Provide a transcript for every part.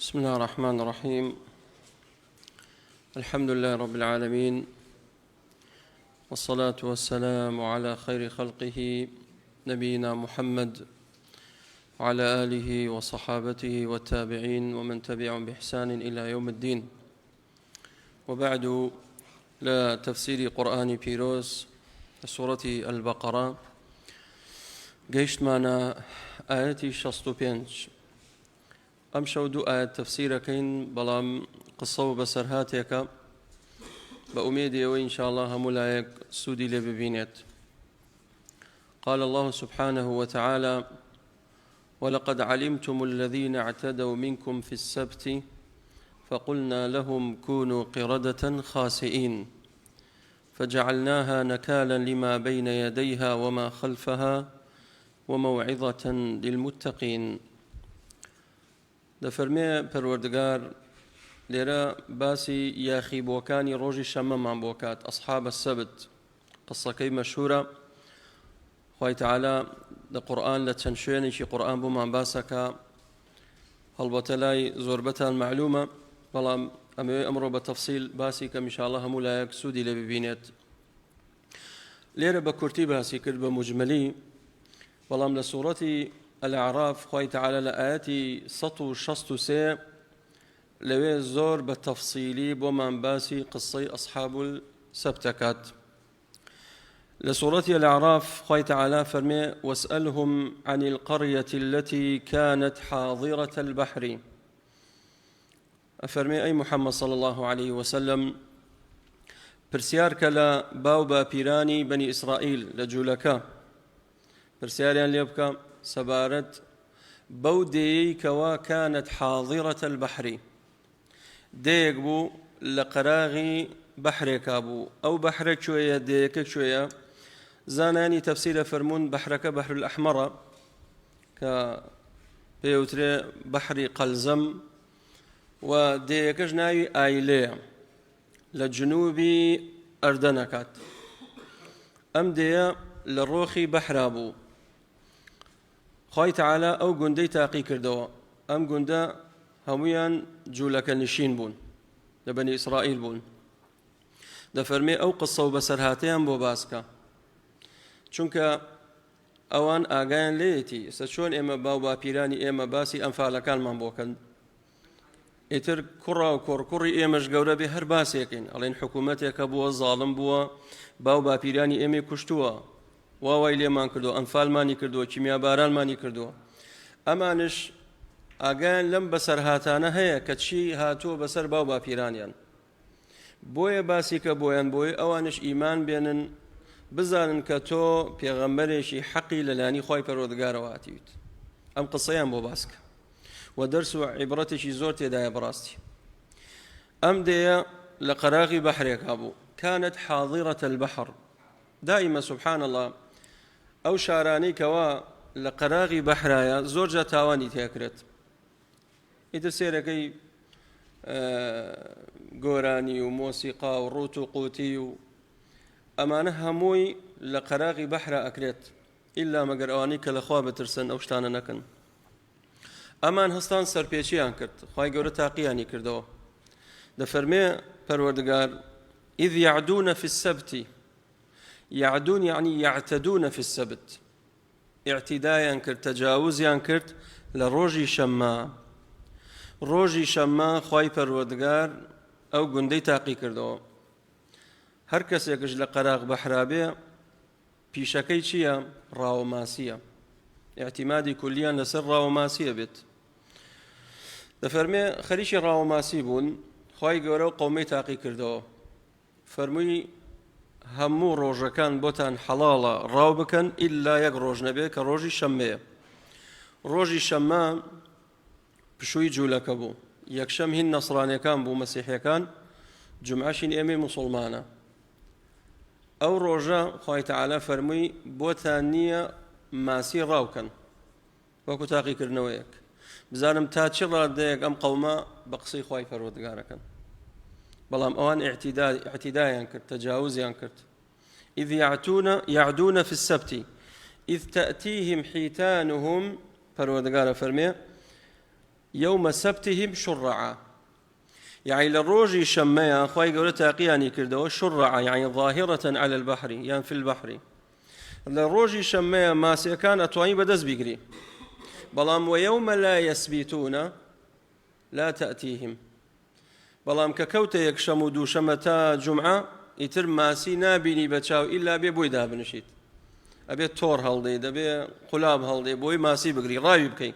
بسم الله الرحمن الرحيم. الحمد لله رب العالمين، والصلاة والسلام على خير خلقه نبينا محمد وعلى آله وصحابته والتابعين ومن تبعهم بإحسان إلى يوم الدين. وبعد، لا تفسير قرآن بيروس سورة البقرة قيشت معنا آياتي 65. أم شودو آيات تفسيركين بلام قصة بسرهاتك بأميدي وإن شاء الله ملايك سودي لببينت. قال الله سبحانه وتعالى: ولقد علمتم الذين اعتدوا منكم في السبت فقلنا لهم كونوا قردة خاسئين فجعلناها نكالا لما بين يديها وما خلفها وموعظة للمتقين. دفرمي پروردگار ليرا باسي ياخي بوكاني روجي شمم بوكات أصحاب السبت، قصة كي مشهورة خوي تعالى القرآن لتنشيني شي قرآن بومان باسكا هالبتلاي زوربتها المعلومة بلام أمره بتفصيل باسي كم إن شاء الله مولايك سودي لببينت. ليرا بكورتي باسي كرب مجملي بلام لسورة الأعراف خوي تعالى لآياتي 163 لوي زور بالتفصيلي بومان باسي قصي أصحاب السبتكات. لسورة الأعراف خوي تعالى فرمي: واسألهم عن القرية التي كانت حاضرة البحر. أفرمي أي محمد صلى الله عليه وسلم برسيار كلا باوبا بيراني بني إسرائيل لجولكا برسياريان ليبكا سبارت بودي كوا كانت حاضرة البحر ديك بو لقراغي بحر كابو أو بحر شوية ديك شوية زاناني تفسير فرمون بحرك بحر الأحمر كبيوتري بحر قلزم وديك جناي آيلي لجنوبي أردنكات أم دي للروخي بحرابو. خوي تعالى أو قندي تاقي كردوا أم قندا هميان جولك النشين بون لبني إسرائيل بون. دفرمي أو قصة بسرهاتيان بو باسكا چونك أوان آقايان ليتي ستشون إما باوبا بيراني إما باسي أنفالكان من بوكن إتر كرة وكركري إمش قورة بهر باسيكين ألين حكومتك بوا ظالم بوا باوبا بيراني إمي كشتوا واوای لێمان کردو ئەنفالمانی کردووە کیمیا بارانمانی کردووە. ئەمانش ئاگایان لەم بەسەرهاتانە هەیە کە چی هاتووە بەسەر باو باپیرانیان. بۆیە باسی کە بۆیان بۆی ئەوانش ئیمان بێنن بزانن کە تۆ پێغەمبەرێکی حەقی لەلانی خۆی پەروەردگارەوە هاتیویت. ئەم قسەیان بۆ باسکە و دەرس و عیبرەتێکی زۆر تێدایە بەڕاستی. ئەم دەیە لە قەراغی بەحرێکا بوو كانت حاضرة البحر. دائما سبحان الله أو شاراني كوا لقراغي بحرايا زوجة تاواني تيكرت إذا سيركي قوراني وموسيقى وروت وقوتي أمانة هموي لقراغي بحرا أكرت إلا مقر أوانيك لخواب ترسن أو شتانا نكن. أمان هستان سربيشيان كرت خواهي قورة تاقياني كردو دفرمي پروردگار إذ يعدون في السبت. يعدون يعني يعتدون في السبت، اعتداء كرت تجاوز كرت لروجي شما. روجي شما خوي پروردگار أو قندي تاقي كردو هر کس يكش لقراغ بحرابي بيشكي چيا راوماسية اعتمادي كليا لسر راوماسية بيت. دفرمي خريشي راوماسي بون خوي قورو قومي تاقي كردو فرمي همو روجكان بوتان حلالا راو بكن إلا يك روج نبي كروجي شمية. روجي شما بشوي جولك بو يكشم هن نصراني كان بو مسيحي كان جمعشين إمي مسلمانة أو روجا خوي تعالى فرمي بوتانية ماسي راوكن وكو تاقي كرنويك بزانم تاتشر ديك أم قوما بقصي خوي فرودقاركن بلام أوان اعتداء كرت تجاوز كرت. إذ يعدون في السبت إذ تأتيهم حيتانهم پروردگار فرمي يوم سبتهم شرعا، يعني للروجي شميا خواي قولة تاقياني كردو شرعا يعني ظاهرة على البحر يعني في البحر. للروجي شميا ما سيكان أتواني بدز بيقري بلام ويوم لا يسبيتون لا تأتيهم بلام ككوت يكشم دوشمتا جمعة يتر ماسي نابيني بتشاو إلا بيبوي دابنشيت أبي تور هالدي دبي قلاب هالدي بوي ماسي بقري راوي بكي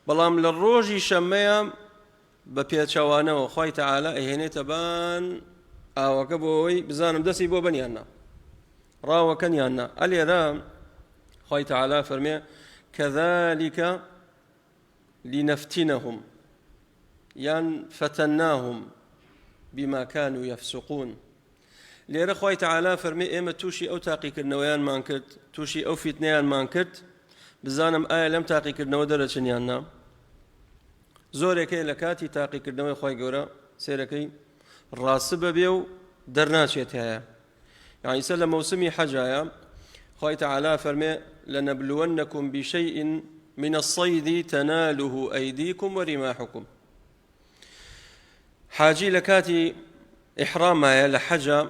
بلام للروجي شميا بپێچەوانەوە خی تەعالە ئەهێنێتە بان ئاوەکە بۆەوەی بزانم دەستی بۆ بەنیاننا ڕاوەکەنیاننا ئەلێرە خی تەعالە فەرمێ كذلك لنفتنهم یان فتناهم بما كانوا يفسقون. لێرە خی تەعالە فەرمێ ئێمە تووشی ئەو تاقیکردنەوەیانمان کرد تووشی ئەو فیتنەیانمان کرد بزانم ئایا لەم تاقیکردنەوە دەرەچنیاننا. زۆرێکەی لە کاتی تاقیکردنەوەی خی گەورە سێرەکەی ڕاستە بەبێ و دەرناچێت هەیە. یعنی ئیسە لە مەوسمی حەجایە خی تەعالە فەرمێ لنبلونكم بشيء من الصيد تناله أيديكم ورماحكم. حاجي لكاتي إحرامها لحجة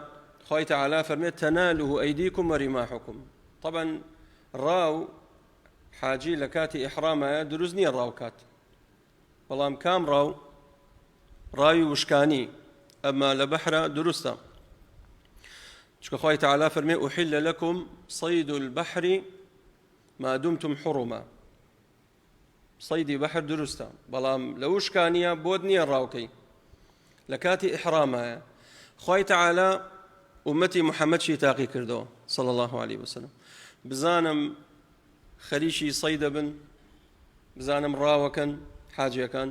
خي تعالى فرميت تناله أيديكم ورماحكم. طبعا راو حاجي لكاتي إحرامها دروزني الراوكات بەڵام کام ڕاوی وشکانی ئەمما لە بەحرە دروستە چکە خی تەعالە فەرمێ أحل لكم صيد البحر ما دمتم حرما. صيدی بەحر دروستە بەڵام لە وشکانیە بۆت نییە ڕاوکەی لە کاتی ئیحرامایە. خی تەعالە ئومەتی محەممەدشی تاقی کردەوە صلى الله عليه وسلم بزانم خەریکی صەیدە بن بزانم ڕاوەکەن حاجەکان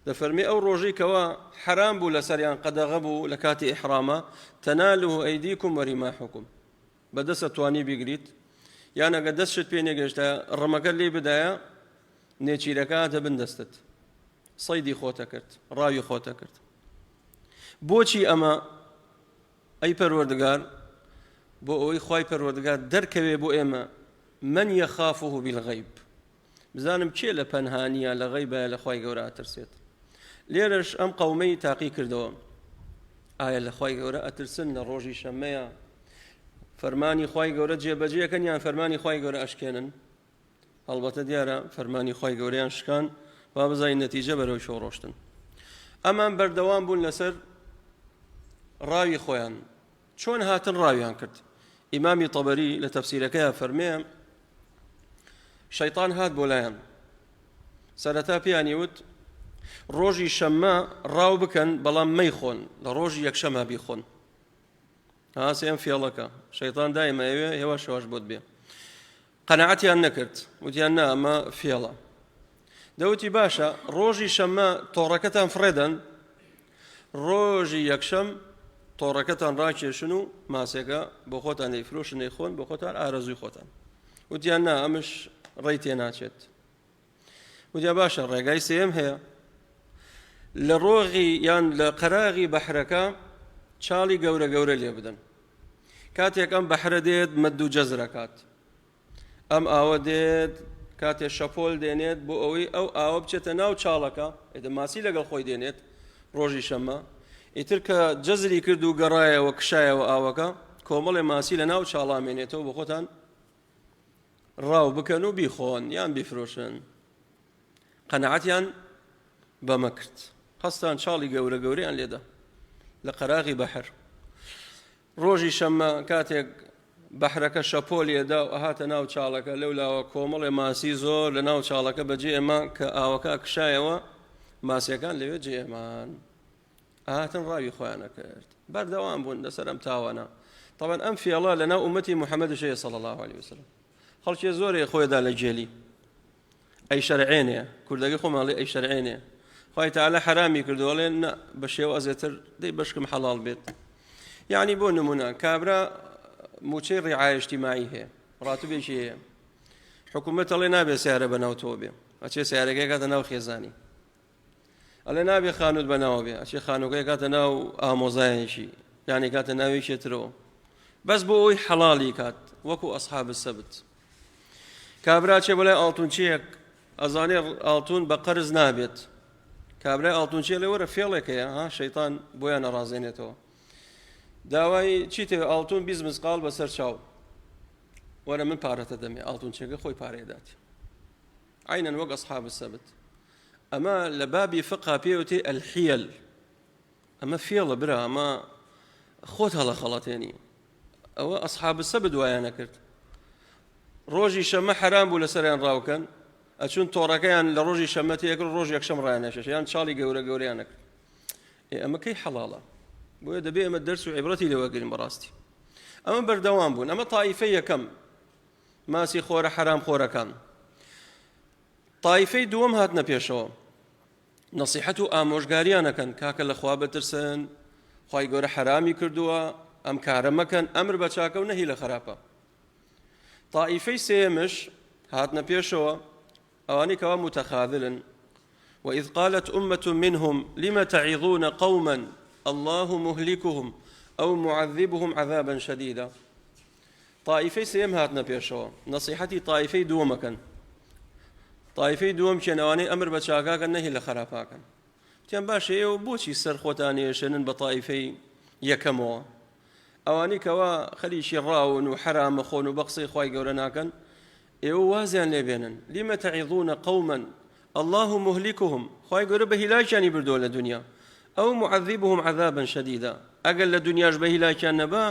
دەفەرمی ئەو ڕۆژەی کەوا حرام بوو لەسەریان قەدەغە بوو لە کاتی ئیحرامە تەناله ئەیدیکم وەریماحکم بەدەستە توانی بیگریت یان ئەگە دەستشت پێ نێگەشتە ڕەمەکە لێ بدایە نێچیرەکە دەبن دەستت صەیدی خۆتە کرد ڕاوی خۆتە کرد. بۆچی ئەمە ئەی پەروەردگار بۆ ئەوەی خی پەروەردگار دەرکەوێ بۆ ئێمە من یەخافه بالغیب بزانم چێ لە پەنهانیە لە غەیبە لە خی گەورە ئەترسێت. لێرەش ئەم قەومەی تاقی کردەوە ئایا لە خی گەورە ئەترسن لە ڕۆژی شەممەیە فەرمانی خی گەورە جێبەجێەکەن یان فەرمانی خی گەورە ئەشکێنن. هەڵبەتە دیارە فەرمانی خی گەورەیان شکان با بزای نەتیجە بەرەو شۆڕۆشتن. ئەمان بەردەوام بوون لەسەر ڕاوی خۆیان چۆن هاتن ڕاویان کرد. ئیمامی تەبەری لە تەفسیرەکەیە فەرمێ شەیطان هات بۆ لایەن سەرەتا پێیانی وت ڕۆژی شەممە ڕاو بکەن بەڵام مەیخۆن لە ڕۆژی یەکشەمە بیخۆن. هاسیان فێڵەکە شەیطان دایمە ئەوێ هێوا شەواش بۆت بێ. قەنەعەتیان نەکرد وتیان نا ئەمە فێڵە. دەوتی باشە ڕۆژی شەممە تۆڕەکەتان فڕێدەن ڕۆژی یەکشەم تۆڕەکەتان ڕاکێشن و ماسێکە بۆ خۆتان دەیفرۆشن نەیخۆن بۆ خۆتان ئارەزوی خۆتان. وتیان نا ئەمش ڕێی تێ ناچێت. وتیا باشە ڕێگای سێم هەیە لە ڕۆغی یان لە قەراغی بەحرەکە چاڵی گەورە گەورە لێ بدەن. کاتێک ئەم بەحرە دێت مەد و جەزرەکات ئەم ئاوە دێت کاتێک شەپۆل دێنێت بۆ ئەوەی ئەو ئاوە بچێتە ناو چاڵەکە ئێدە ماسی لەگەڵ خۆی دێنێت ڕۆژی شەممە ئیتر کە جەزری کرد و گەڕایەوە کشایەوە ئاوەکە کۆمەڵێ ماسی لە ناو چاڵامێنێتەوە بۆ خۆتان ڕاو بکەن و بیخۆن یان بیفرۆشن. قەنەعەتیان بەمە کرد هەستان چاڵی گەورە گەورەیان لێدا لە قەراغی بەحر. ڕۆژی شەممە کاتێک بەحرەکە شەپۆلێدا و ئەهاتە ناو چاڵەکە لەولاوە کۆمەڵێ ماسی زۆر لە ناو چاڵەکە بەجێ ئێمە کە ئاوەکە کشایەوە ماسیەکان لەوێ جێمان ئاهاتن ڕاوی خۆیانە کرد. بەردەوام بوون لەسەر ئەم تاوانە. طبعا ئەم فێڵە لەناو ئومەتی محەممەدشەیە صلی الله عليه وسلم خەڵکی زۆرێ خۆیدا لە جێلی ئەی شەرعێنێ کوردەکەی خۆماڵی ئەی شەرعێنێ خی تەعالە حرامی کردووەڵێن بە شێوە ئەزێتر دەی بەشکم حەڵاڵ بێت. یعنی بۆ نمونە کابرا موچەی ڕیعایە اجتیماعی هەیە ڕاتوبێکی هەیە حکوومەت ئەڵێ نابێت سیارە بەناوتەوە بێ ئەچێ سیارەکەی کاتە ناو خێزانی ئەڵێ نابێ خانوت بەناوە بێ ئەچێ خانووکەی کاتە ناو ئامۆزایەکی یعنی کاتە ناویشێترەوە بەس بۆ ئەوی حەڵاڵی کات وەکو ئەسحاب السەبت. کابرا چێ بەلای ئاڵتونچیەک ئەزانێ ئاڵتون بە قەرز نابێت کابرای ئاڵتونچێ لێ وەرە فێڵێکەیە ها شەیتان بۆیان نەڕازێنێتەوە داوای چیتێ ئاڵتون 20 مسقال بەسەر چاو وەرە من پارەتە دەمێ ئاڵتونچێکە خۆی پارێداتی عینەن وەک ئەصحاب السەبت ئەمە لە بابی فقها پێوتێ ئەلحیەل ئەمە فێڵە برا ئەمە خۆت هەڵە خەڵەتێنی ئەوە ئەصحاب السەبت وایان نەکرد ڕۆژی شەمە حرام بوو لەسەریان ڕاوکەن ئەچون تۆڕەکەیان لە ڕۆژی شەمە تێکرد ڕۆژ یەکشەم ڕایانەشێش یان چاڵی گەورە گەورەیان نەکرد ئەمە کەی حەڵاڵە بۆیە دەبێ ئەمە دەرس و عیبرەتی لێوەگرین بەڕاستی ئەمە بەردەوام بوون ئەمە تایفەی یەکەم ماسی خۆرە حرام خۆرەکان تایفەی دووەم هاتنە پێشەوە نەسیحەت و ئامۆژگاریانەکەن کاکە لە خوا بترسن خوای گەورە حرامی کردووە ئەم کارە مەکەن ئەمر بە چاکە و نەهی لە خراپە طائفەی سێمش هاتنە پێشەوە ئەوانەی کەوا متەخاذلن وإذ قالت أمة منهم لم تعظون قوما الله مهلكهم أو معذبهم عذابا شديدا طائفەی سێم هاتنە پێشەوە نەسیحەتی طائفەی دووەمەکەن طائفەی دووەم چێنەوانەی ئەمر بە چاکاکەن نەهی لە خراپاکەن تیان باشە ئێوە بۆچی سەر خۆتان ێشێنن بە طائفەی یەکەمەوە ئەوانەی کەوا خەریکی ڕاون و حرامە خۆن و بە قسەی خوای گەورە ناکەن ئێوە وازیان لێبێنن لم تعظون قوما الله مهلكهم خوای گەورە بە هیلاکیانی بردووە لە دنیا ئەو معذبهم عذابا شديدا ئەگەر لە دنیاش بە هیلاکیان نەبا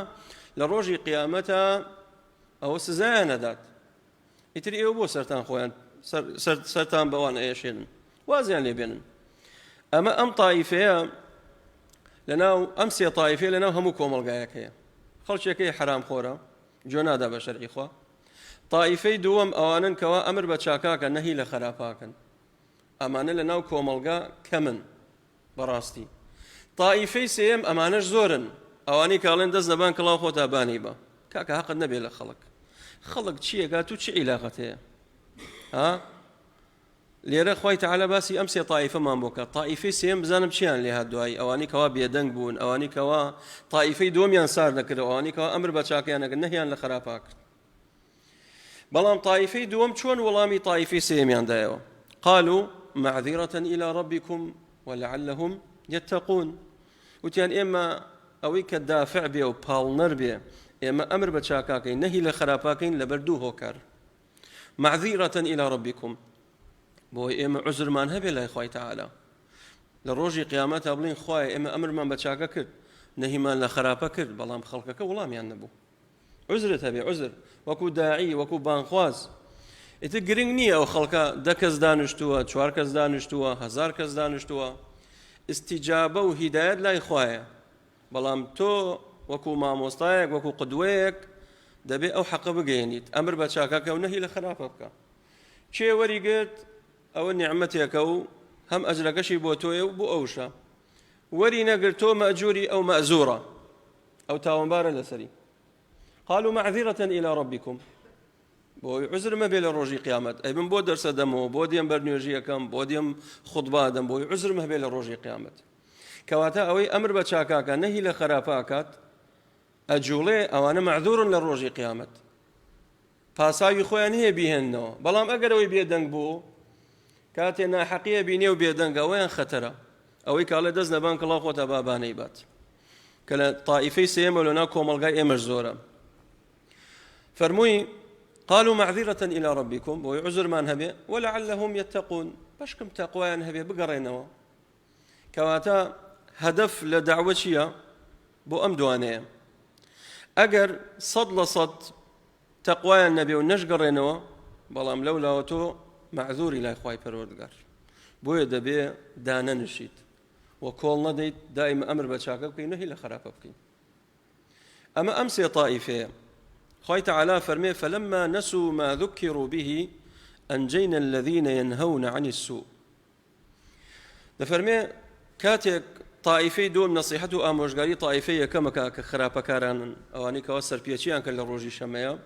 لە ڕۆژی قیامەتە ئەوە سزایان نەدات ئیتر ئێوە بۆ سەرتان خۆیان سەرتان بەوان ئێشێنن وازیان لێبێنن ئەمە ئەم طائفەیە لەناو ئەم سێ طائفەیە لەناو هەموو کۆمەڵگایەک هەیە خەڵکێکەی حرام خۆرە جۆ نادا بە شەرعی خوا طائفەی دووەم ئەوانن کەوا ئەمر بە چاکاکە نەهی لە خراپاکەن ئەمانە لەناو کۆمەڵگا کەمن بەڕاستی طائفەی سێم ئەمانەش زۆرن ئەوانەی کاڵێن دەست دەبان کڵاو خۆتا بانی بە کاکە حەقت نەبێ لە خەڵک چیەکات و چ عیلاقەت هەیە ها لێرە خوای تەعالە باسی ئەم سێ طائفەمان بۆ کات طائفەی سێم بزانم چیان لێ هات دوایی ئەوانەی کەوا بێدەنگ بوون ئەوانەی کەوا طائفەی دووەمیان سار نەکردەوە ئەوانەی کەوا ئەمر بە چاکیان نەکرد نەهیان لە خراپا کرد بەڵام طائفەی دووەم چۆن وەڵامی طائفەی سێمیان دایەوە قالوا معذرة إلى ربكم ولعلهم يتقون وتیان ئێمە ئەوەی کە دافع بێ و پاڵنەر بێ ئێمە ئەمر بە چاکاکەین نەهی لە خراپاکەین لەبەر دوو هۆکار معذرة إلى ربكم بۆی ئێمە عوزرمان هەبێ لای خوای تەعالە لە ڕۆژی قیامەتە بڵین خوایە ئێمە ئەمرمان بە چاکە کرد نەهیمان لە خراپە کرد بەڵام خەڵکەکە وەڵامیان نەبوو عوزرت هەبێ عوزر وەکو داعی وەکو بانخواز ئیتر گرنگ نییە ئەو خەڵکە 10 کەس دانیشتووە 4 کەس دانیشتووە 1000 کەس دانیشتووە استیجابە و هیدایەت لای خوایە بەڵام تۆ وەکو مامۆستایەک وەکو قدوەیەک دەبێ ئەو حەقە بگەێنیت ئەمر بە چاکەکە و نەهی لە خراپە بکە چێ وەریگرت ئەوە نیعمەتێکە و هەم ئەجرەکەشی بۆ تۆیە و بۆ ئەوشە وەری نەگرت تۆ مەئجووری ئەو مەئزوورە ئەو تاوانبارە لەسەری قالوا معذرة إلى ربكم بۆی عوزر مەبێ لە ڕۆژی قیامەت ئەی من بۆ دەرسە دەمەوە بۆ دێم بەرنوێژیەکەم بۆ دێم خوتبا دەم بۆی عوزر مەبێ لە ڕۆژی قیامەت کەواتە ئەوەی ئەمر بە چاکاکە نەهی لە خراپاکات ئەجوڵێ ئەوانە معذورن لە ڕۆژی قیامەت پاساوی خۆیان هەیە بیهێننەوە بەڵام ئەگەر ئەوەی بێدەنگ بوو کاتێ ناحەقیە بینێ و بێدەنگە ئەوەیان خەتەرە ئەوەی کاڵێ دەست نەبان کڵاو خۆتە بابانەی بات کە لە طائفەی سێمە لەناو کۆمەڵگای ئێمەش زۆرە فەرمووی قالوا معذرة إلى ربكم ويعذر من هبه ولعلهم يتقون باشكم تقويان هبه بقرينوا كواتا هدف لدعوتشيا بو أم دوانية أجر صد لصد تقويان النبي ونش قرينوا بلام لولا وتو معذور إلى إخوائي پروردگار بو يدبي دانا نشيد وكولنا ديت دائما أمر بشاكب كي نهي لخرافة بكي أما أمسي طائفة خوي تعالى فرمي فلما نسوا ما ذكروا به أنجينا الذين ينهون عن السوء دفرمي كاتك طائفي دوم نصيحته آموشگاري طائفية كما كخرابة كاران أواني كواسر بيتشيان كالروجي شمايا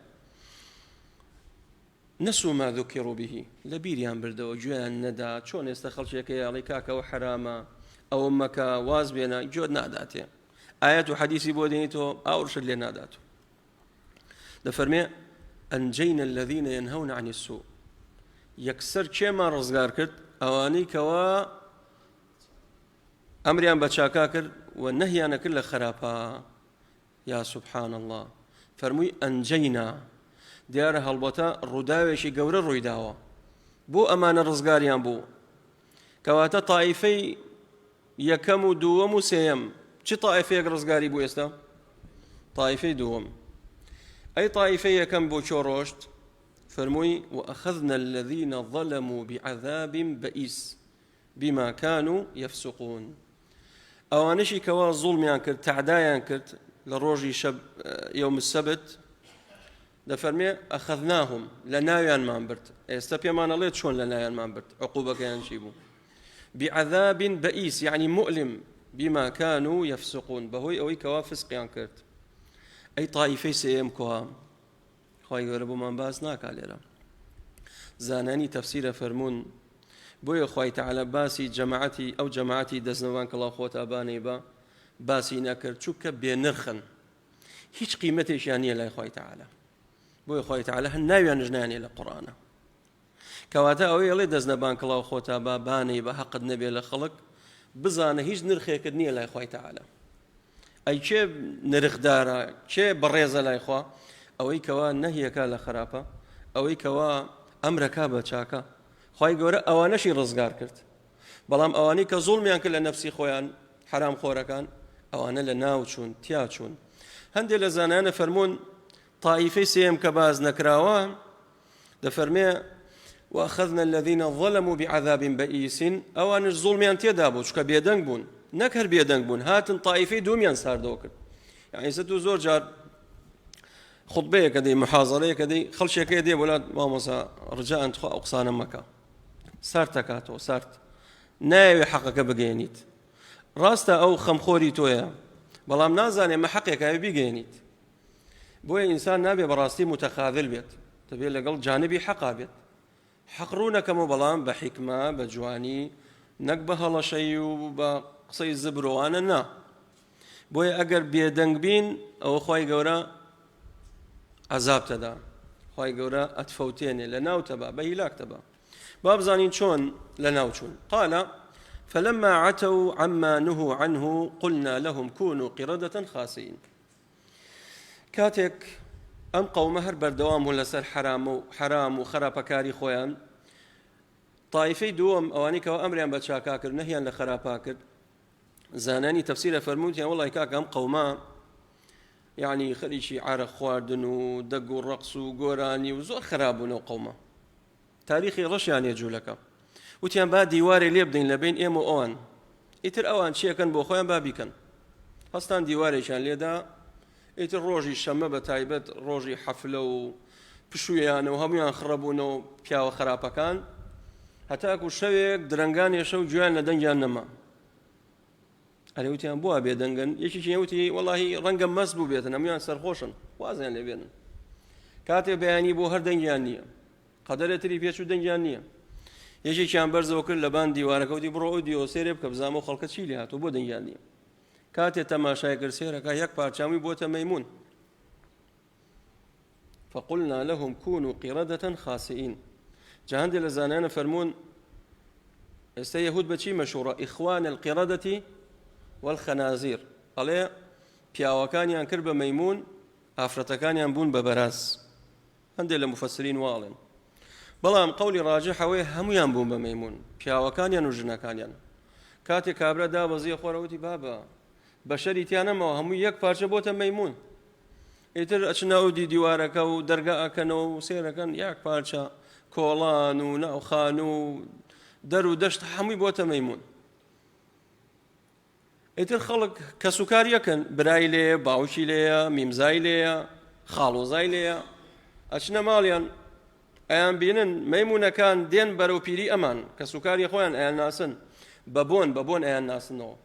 نسوا ما ذكروا به لبيريان بردو جوان ندا چون استخلش يكي عليكاك وحراما أو مكا وازبينا جود ناداتي آيات وحديثي بودينيتو أورشد لي ناداتو دفرمي أنجينا الذين ينهون عن السوء يكسر كما رزقار كرت أواني كوا ئەمریان بە چاکا کرد و نەهیانە کرد لە خراپە. یا سبحان الله، فەرمووی ئەنجەینا، دیارە هەڵبەتە ڕووداوێکی گەورە ڕوویداوە بۆ ئەمانە ڕزگاریان بوو. کەواتە تائیفەی یەکەم و دووەم و سێیەم چ تائیفەیەک ڕزگاری بوو ئێستا؟ تائیفەی دووەم. ئەی تائیفەی یەکەم بۆ چۆ ڕۆشت؟ فەرمووی وأخذنا الذين ظلموا بعذاب بئيس بما كانوا يفسقون. ئەوانشی کەوا زوڵمیان کرد، تعدایان کرد لە ڕۆژی شەب یوم السبت، دەفەرمێ ئەخەذناهم، لە ناویانمان برد. ئێستا پێمان ئەڵێت چۆن لە ناویانمان برد، عقوبەکەیان چی بوو؟ بعذاب بئيس يعني مؤلم بما كانوا يفسقون، بەهۆی ئەوەی کەوا فسقیان کرد. ئەی تائیفەی سێیەم کۆها، خی گەورە بۆمان باس ناکا لێرە. زانانی تەفسیرە فەرموون بۆیە خی تەعالە باسی جەماعەتی ئەو جەماعەتی دەستنەوان کەڵاو خۆتابانەی بە باسی نەکرد، چونکە بێنرخن، هیچ قیمەتێکیان نییە لای خی تەعالە. بۆیە خی تەعالە هەر ناویانش نانێ لە قورئانە. کەواتە ئەوەی ئەڵێ دەستنەبان کەڵاو خۆتابانەی بە حەقت نەبێ لە خەڵک، بزانە هیچ نرخێکت نییە لای خی تەعالە. ئەی کێ نرخدارە، کێ بەڕێزە لای خوا؟ ئەوەی کەوا نەهیەکە لە خراپە، ئەوەی کەوا ئەمرەکە بە چاکە. خی گەورە ئەوانەشی ڕزگار کرد، بەڵام ئەوانەی کە زوڵمیان کرد لە نەفسی خۆیان، حرام خۆرەکان، ئەوانە لە ناو چوون، تیا چوون. هەندێک لە زانایانە فەرموون تائیفەی سێم کە باز نەکراوە، دەفەرمێ وأخذنا الذين ظلموا بعذاب بئيس، ئەوانش زوڵمیان تێدا بوو، چکە بێدەنگ بوون، نەک هەر بێدەنگ بوون، هاتن تائیفەی دوومیان ساردەوە کرد. یعنی سەد و زۆر جار خطبەیەکە دەی، محاضەرەیەکە دەی، خەڵکێکە دێ وڵات مامۆسا ڕجاء تخوا ئەو قسانە مەکە، سارد دەکاتەوە، سارد ناوێ حەقەکە بگەێنیت. ڕاستە ئەو خەمخۆری تۆیە، بەڵام نازانێ مە حەقێکە بیگەێنیت. بۆیە ئینسان نابێ بەڕاستی متەخاذل بێت، دەبێت لەگەڵ جانبی حەقا بێت. حەق ڕوو نەکەمەوە، بەڵام بە حیکمە، بە جوانی، نەک بە هەڵەشەی و بە قسەی زبرۆوانە نا. بۆیە ئەگەر بێدەنگ بین، ئەوە خی گەورە عەزاب تەدا، خی گەورە ئەتفەوتێنێ، لە ناو تەبا، بە هیلاک تەبا. با بزانین چۆن لە ناو چوون. قال فلما عتوا عما نهوا عنه قلنا لهم كونوا قردة خاسئين. کاتێک ئەم قەومە هەر بەردەوام بوون لەسەر حرام و خراپەکاری خۆیان، تائیفەی دووەم ئەوانەی کەەوە ئەمریان بە چاکا کرد، نەهیان لە خراپا کرد، زانانی تەفسیرە فەرمووتیان وەڵی کاکە ئەم قەومە یعنی خەریکی عارە خواردن و دەگ و ڕەقس و گۆرانی و زۆر خراپ بوون ئەو قەومە، تاریخی ڕەشیان هەیە جوولەکە. وتیان با دیوارێ لێ بدەین لە بین ئێمە و ئەوان، ئیتر ئەوان چیەکەن بۆ خۆیان با بیکەن. هەستان دیوارێکیان لێدا، ئیتر ڕۆژی شەمە بە تایبەت ڕۆژی حەفلە و پشوویانە و هەمویان خڕەبوونەوە پیاوە خراپەکان، هەتاکو شەوێک درەنگان ێشە و گویان لە دەنگیان نەما. ئەرێ وتیان بووە بێدەنگن، یەکێکیان وتی وەڵاهی ڕەنگە مەست بوو بێتن، هەمویان سەرخۆشن، وازیان لێ بێنن. کاتێ بەیانی بۆ هەر دەنگیان نییە، قەدەرێتری پێچوو دەنگیان نییە. یەکێکیان بەرزەوە کرد لە بان دیوارەکە، وتی بڕۆ ئەو دیۆسێرێ بکە بزانمە خەڵکە چی لێ هاتوو، بۆ دەنگیان نییە. کاتێ تەماشای کرد سێرەکە، یەک پارچامی بۆتە مەیمون. فقلنا لهم كونوا قردة خاسئين. جا هەندێک لە زانایانە فەرموون ئێستا یەهود بەچی مەشهوڕە؟ ئیخوان القردة والخنازير. ئەڵێ پیاوەکانیان کرد بە مەیمون، ئافرەتەکانیان بوون بە بەراز. هەندێک لە مفەسرین واڵێن، بەڵام قەولی ڕاجح ئەوەیە هەمویان بوون بە مەیمون، پیاوەکانیان و ژنەکانیان. کاتێک کابرا دابەزیە خۆرەوتی بابە بەشەری تیانەمەوە، هەمووی یەک پارچە بۆتە مەیمون. ئیتر ئەچنە ئەو دیوارەکە و دەرگا ئەکەنەوە و سێرەکەن، یەک پارچە کۆڵان و ناوخان و دەر و دەشت هەمووی بۆتە مەیمون. ئیتر خەڵک کەسوکار یەکەن، برای لێیە، باوکی لێیە، میمزای لێیە، خاڵۆزای لێیە، ئەچنە ماڵیان ئەیان بینن مەیمونەکان دێن بەرەو پیری ئەمان، کەسوکاری خۆیان ئەیان ناسن، بەبۆن ئەیان ناسنەوە.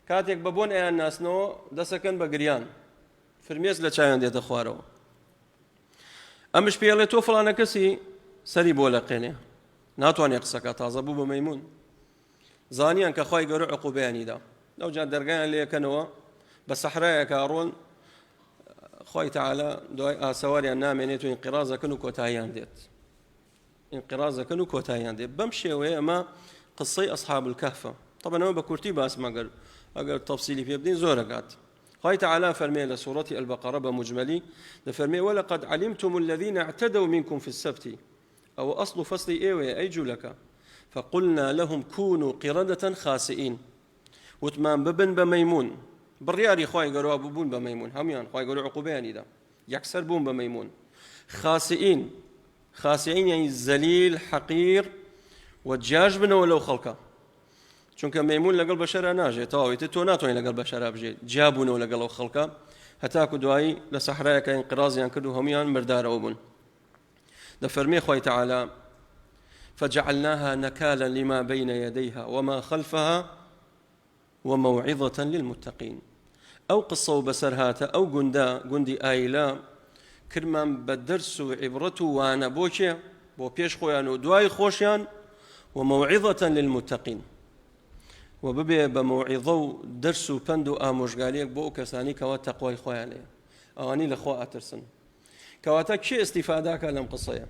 کاتێک بەبۆن ئەیان ناسنەوە دەسەکەن بە گریان، فرمێز لە چاویان دێتە خوارەوە. ئەمش پێڵێ تۆ فڵانە کەسی سەری بۆ لەقێنێ، ناتوانێت قسەکە، تازە بوو بە مەیمون. زانیان کە خی گەورە عقوبەیانیدا، لەوجا دەرگایان لێەکەنەوە، بە سەحرایەکە ڕۆن، خی تەعالە دوای ئاسەواریان نامێنێت و ئینقیرازەکەن و کۆتاییان دێت، ئینقیرازەکەن و کۆتاییان دێت. بەم شێوەیە ئەمە قسەی ئەصحاب الکەهفە، طبعا هو بكورتي باس ما أقر تفصيلي في بدين زورقات. خاي تعالى فرمي لسورة البقرة بمجملي فرمي ولقد علمتم الذين اعتدوا منكم في السبت أو أصل فصل إيوه أي جلك فقلنا لهم كونوا قردة خاسئين وتمام ببن بميمون برياري خواي قالوا أبوبون بميمون هميان خواي قالوا عقوباني دا يكسر بون بميمون خاسئين يعني ذليل حقير والجاج بنه ولو خلقه چونکە مەیمون لەگەڵ بەشەرە ناژێت تەواوی تۆ ناتوانین لەگەڵ بەشەرە بژێت جابوونەوە لەگەڵەوە خەڵکە هەتاکو دوایی لە سەحرایەکە ئینقرازیان کرد و هەمویان مردارەوە بوون. دەفەرمێ خوای تەعالا فجعلناها نكالا لما بين يديها وما خلفها وموعظة للمتقين. أو قصة بسرهات أو قندي آيلا كرمان بدرس عبرة وانا بوشي بو بيش خويان ودواي خوشيان وموعظة للمتقين وببي بموعظة درس بندو آموشغاليك بو كساني كوا تقوى خويا عليه أواني لخوا أترسن كواتك شيء استفادك لم قصية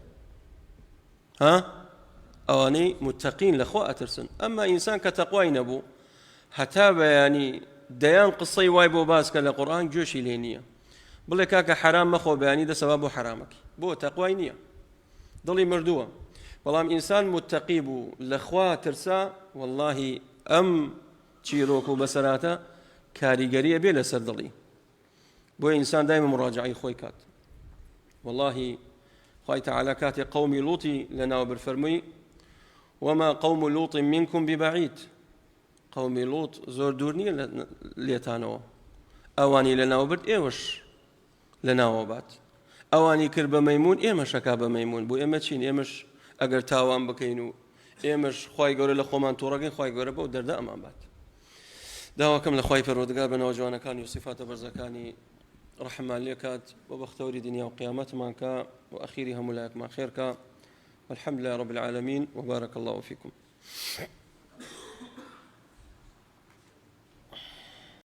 أواني متقين لخوا أترسن. أما إنسان كتقوى نبو حتى يعني ديان قصي وايبو باسك للقرآن جوشي لينية بلي كاكا حرام مخو بياني ده سببه حرامك بو تقوى نية ضلي مردوة. والله إنسان متقيب لخوا ترسا والله أم تشيروكو بسراتا كاريغرية بلا سردلي بو إنسان دائما مراجعي خوي كات. والله خوي تعالى كات قوم لوط لنا وبالفرمي وما قوم لوط منكم ببعيد. قوم لوط زور دورني ليتانوا أواني لنا وبرد إيوش لنا وبات أواني كرب ميمون إيمش شكاب ميمون بو إيمش إيمش أجر تاوان بكينو إيمش خواي جوري لخومان تورقين خواي جوري بو دردا أمام بات دعوة كم لخواي فرودقار بنا وجوانا كان صفات برزكاني رحمة ليكات وبختوري دنيا وقيامات مانكا وأخيرها ملاك ما خيرك والحمد لله رب العالمين وبارك الله فيكم.